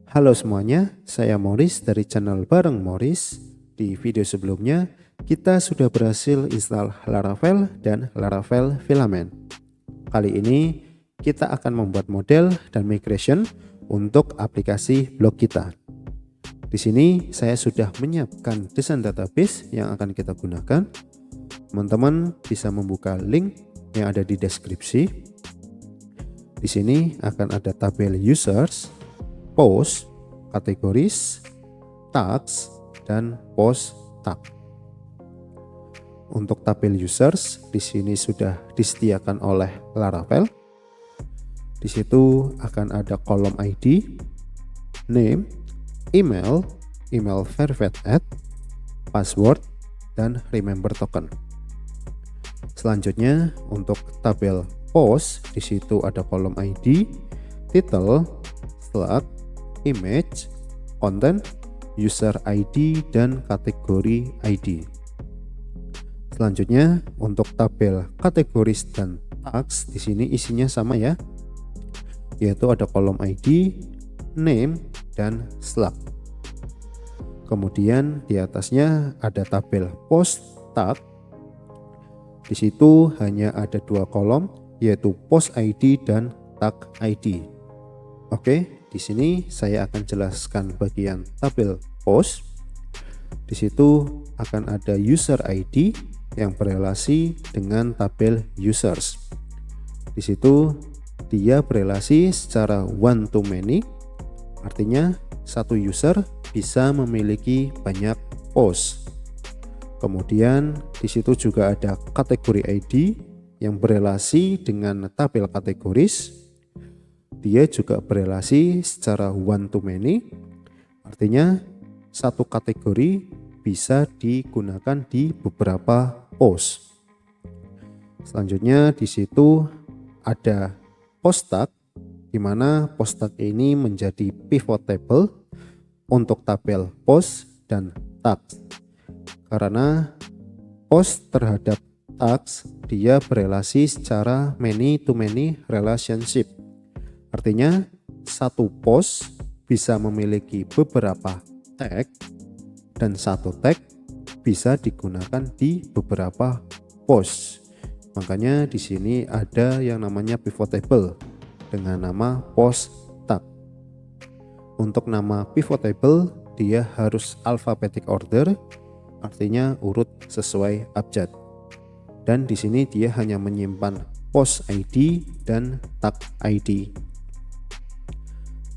Halo semuanya, saya Morris dari channel Bareng Morris. Di video sebelumnya, kita sudah berhasil install Laravel dan Laravel Filament. Kali ini, kita akan membuat model dan migration untuk aplikasi blog kita. Di sini, saya sudah menyiapkan desain database yang akan kita gunakan. Teman-teman bisa membuka link yang ada di deskripsi. Di sini akan ada tabel users, post, kategoris, tags, dan post tag. Untuk tabel users di sini sudah disediakan oleh Laravel. Di situ akan ada kolom ID, name, email, email verified add, password, dan remember token. Selanjutnya untuk tabel post di situ ada kolom ID, title, slug, image, content, user ID, dan kategori ID. Selanjutnya untuk tabel kategoris dan tags di sini isinya sama ya, yaitu ada kolom ID, name, dan slug. Kemudian di atasnya ada tabel post tag. Di situ hanya ada dua kolom, yaitu post ID dan tag ID. Oke. Di sini saya akan jelaskan bagian tabel post. Di situ akan ada user ID yang berelasi dengan tabel users. Di situ dia berelasi secara one to many, artinya satu user bisa memiliki banyak post. Kemudian di situ juga ada kategori ID yang berelasi dengan tabel kategoris. Dia juga berelasi secara one to many, artinya satu kategori bisa digunakan di beberapa post. Selanjutnya di situ ada post tag, di mana post tag ini menjadi pivot table untuk tabel post dan tags. Karena post terhadap tags dia berelasi secara many to many relationship. Artinya satu post bisa memiliki beberapa tag dan satu tag bisa digunakan di beberapa post. Makanya di sini ada yang namanya pivot table dengan nama post tag. Untuk nama pivot table dia harus alphabetic order, artinya urut sesuai abjad. Dan di sini dia hanya menyimpan post ID dan tag ID.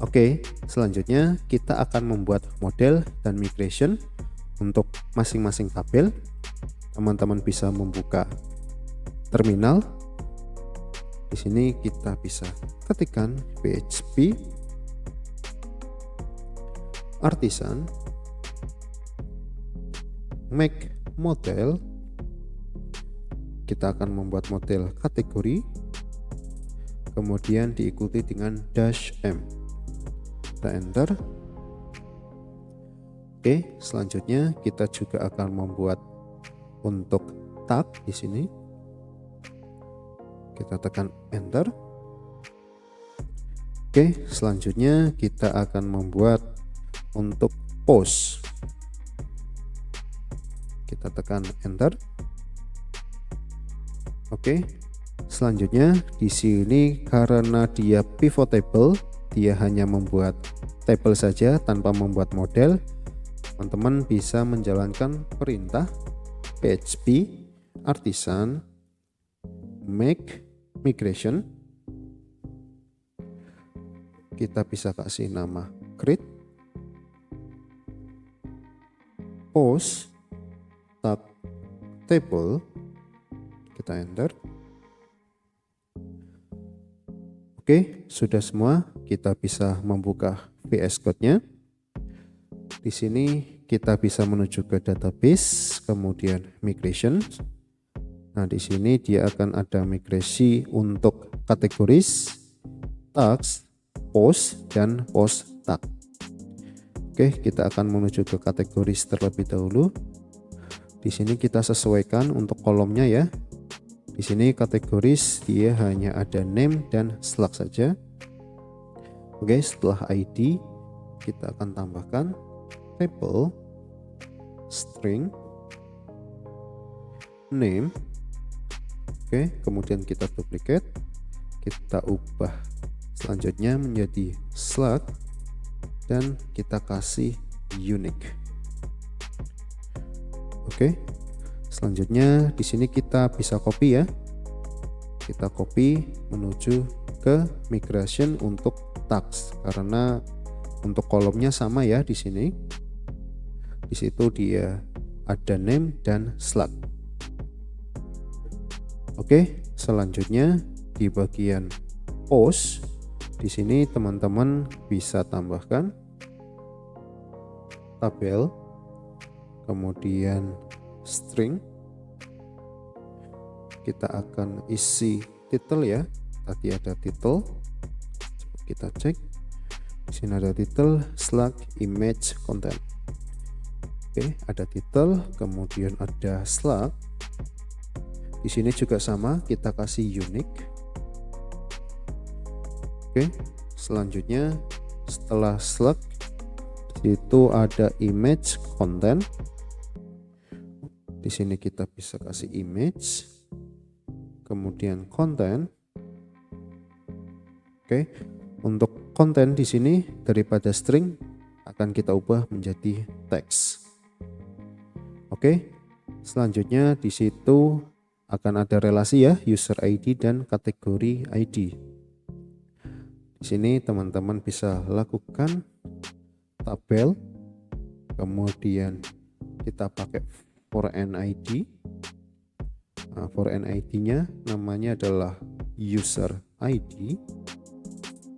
Oke, selanjutnya kita akan membuat model dan migration untuk masing-masing tabel. Teman-teman bisa membuka terminal. Di sini kita bisa ketikkan PHP artisan make model. Kita akan membuat model kategori, kemudian diikuti dengan -m. Kita enter. Oke, selanjutnya kita juga akan membuat untuk tag di sini. Kita tekan enter. Oke, selanjutnya kita akan membuat untuk post. Kita tekan enter. Oke, selanjutnya di sini karena dia pivot table, dia hanya membuat table saja tanpa membuat model. Teman-teman bisa menjalankan perintah PHP artisan make migration. Kita bisa kasih nama create post tag table. Kita enter. Oke, sudah semua. Kita bisa membuka VS Code-nya. Di sini kita bisa menuju ke database, kemudian migration. Nah, di sini dia akan ada migrasi untuk kategoris, tags, post, dan post tag. Oke, kita akan menuju ke kategoris terlebih dahulu. Di sini kita sesuaikan untuk kolomnya ya. Di sini kategoris dia hanya ada name dan slug saja. Oke, setelah ID kita akan tambahkan table string name. Oke, kemudian kita duplicate, kita ubah selanjutnya menjadi slug dan kita kasih unique. Oke, selanjutnya di sini kita bisa copy ya. Kita copy menuju ke migration untuk tags, karena untuk kolomnya sama ya di sini. Di situ dia ada name dan slug. Oke, selanjutnya di bagian post di sini teman-teman bisa tambahkan tabel, kemudian string. Kita akan isi title ya. Tadi ada title. Coba kita cek. Di sini ada title, slug, image, content. Oke, ada title, kemudian ada slug. Di sini juga sama, kita kasih unique. Oke, selanjutnya setelah slug itu ada image, content. Di sini kita bisa kasih image, kemudian content. Oke, untuk konten di sini daripada string akan kita ubah menjadi teks. Oke, selanjutnya di situ akan ada relasi ya, user ID dan kategori ID. Di sini teman-teman bisa lakukan tabel, kemudian kita pakai foreign ID. Nah, foreign ID-nya namanya adalah user ID.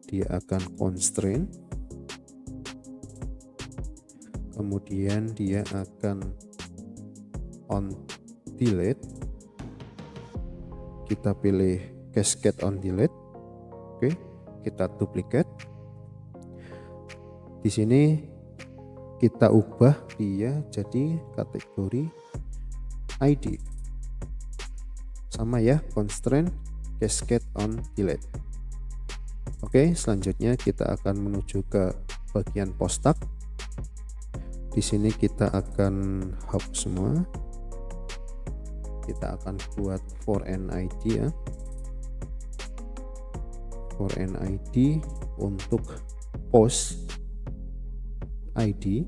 Dia akan constraint, kemudian dia akan on delete. Kita pilih cascade on delete. Oke, kita duplicate. Di sini kita ubah dia jadi kategori ID. Sama ya, constraint cascade on delete. Oke, selanjutnya kita akan menuju ke bagian post tag. Di sini kita akan hapus semua. Kita akan buat foreign ID ya. Foreign ID untuk post ID.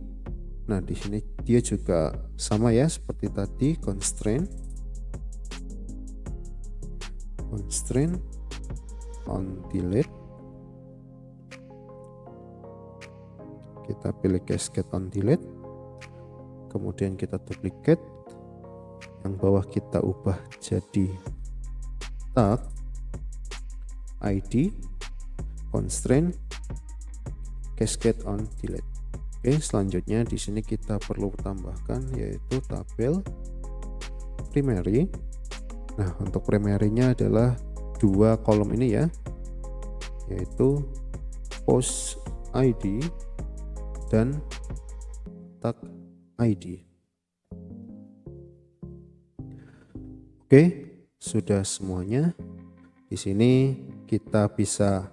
Nah, di sini dia juga sama ya seperti tadi, constraint on delete. Kita pilih cascade on delete, kemudian kita duplicate, yang bawah kita ubah jadi tag ID, constraint cascade on delete. Oke, selanjutnya di sini kita perlu tambahkan yaitu tabel primary. Nah, untuk primary-nya adalah dua kolom ini ya, yaitu post ID dan tag ID. Oke, sudah semuanya. Di sini kita bisa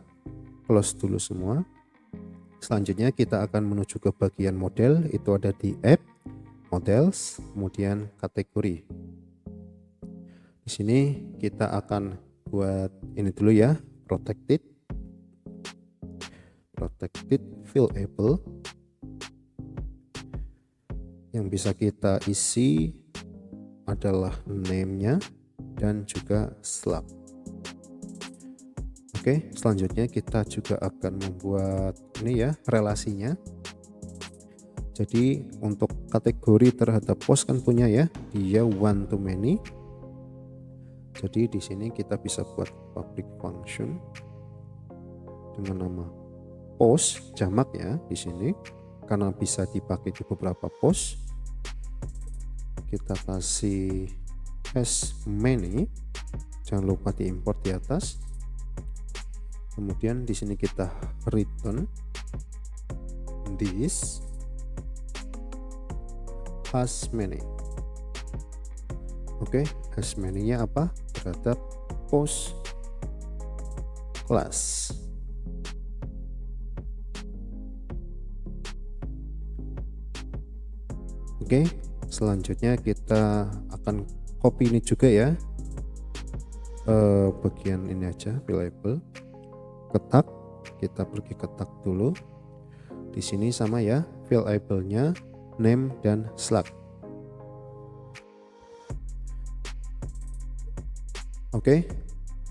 close dulu semua. Selanjutnya kita akan menuju ke bagian model, itu ada di app, models, kemudian kategori. Di sini kita akan buat ini dulu ya, protected fillable. Yang bisa kita isi adalah name-nya dan juga slug. Oke, selanjutnya kita juga akan membuat ini ya, relasinya. Jadi untuk kategori terhadap post kan punya ya, dia one to many. Jadi di sini kita bisa buat public function dengan nama post, jamak ya di sini, karena bisa dipakai di beberapa post. Kita kasih as many, jangan lupa diimport di atas. Kemudian di sini kita return this as many. Oke, as many-nya apa? Terhadap post class. Oke, selanjutnya kita akan copy ini juga ya, bagian ini aja, fill label, ketak, kita pergi ketak dulu. Di sini sama ya, fill labelnya name dan slug. Oke,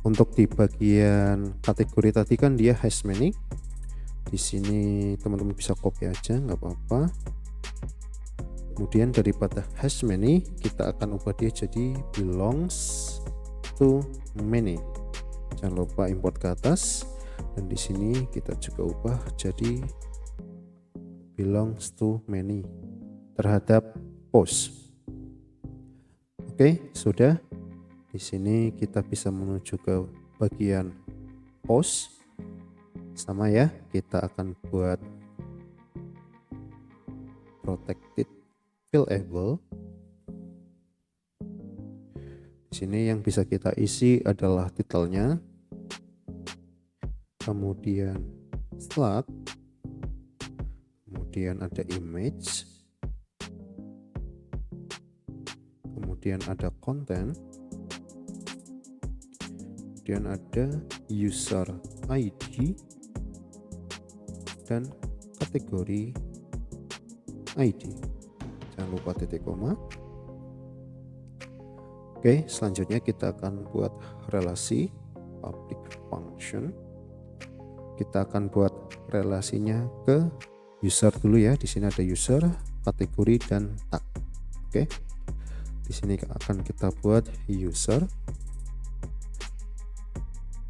untuk di bagian kategori tadi kan dia has many. Di sini teman-teman bisa copy aja, nggak apa-apa. Kemudian daripada has many kita akan ubah dia jadi belongs to many. Jangan lupa import ke atas, dan di sini kita juga ubah jadi belongs to many terhadap post. Oke, sudah. Di sini kita bisa menuju ke bagian post. Sama ya, kita akan buat protected fill label. Di sini yang bisa kita isi adalah titelnya, kemudian slug, kemudian ada image, kemudian ada content, kemudian ada user ID dan kategori ID. Jangan lupa titik koma. Oke, selanjutnya kita akan buat relasi public function. Kita akan buat relasinya ke user dulu ya. Di sini ada user, kategori dan tag. Oke. Di sini akan kita buat user.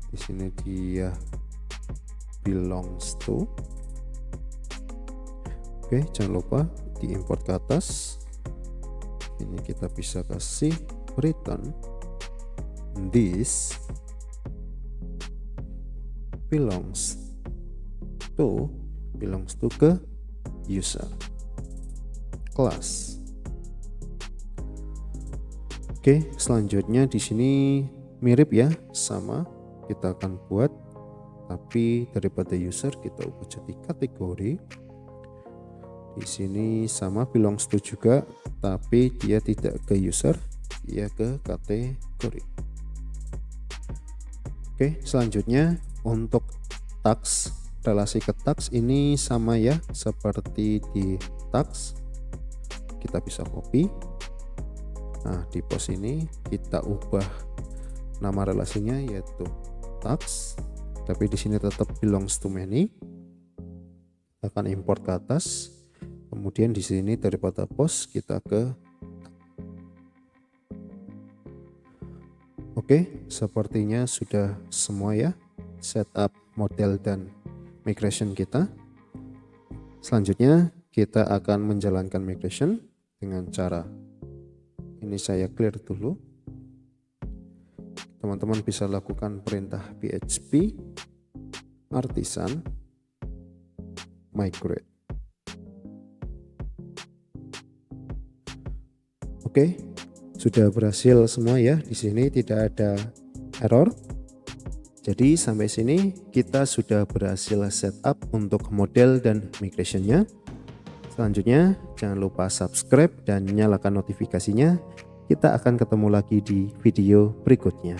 Di sini dia belongs to. Oke, jangan lupa diimport ke atas. Ini kita bisa kasih return this belongs to ke user class. Oke, selanjutnya di sini mirip ya, sama kita akan buat, tapi daripada user kita ubah jadi kategori. Di sini sama belongs to juga, tapi dia tidak ke user, dia ke kategori. Oke, selanjutnya untuk tags, relasi ke tags ini sama ya seperti di tags. Kita bisa copy. Nah, di post ini kita ubah nama relasinya yaitu tags, tapi di sini tetap belongs to many. Kita akan import ke atas. Kemudian di sini daripada post kita ke. Oke, sepertinya sudah semua ya setup model dan migration kita. Selanjutnya kita akan menjalankan migration dengan cara ini, saya clear dulu. Teman-teman bisa lakukan perintah php artisan migrate. Oke, sudah berhasil semua ya. Di sini tidak ada error. Jadi sampai sini kita sudah berhasil setup untuk model dan migrationnya. Selanjutnya jangan lupa subscribe dan nyalakan notifikasinya. Kita akan ketemu lagi di video berikutnya.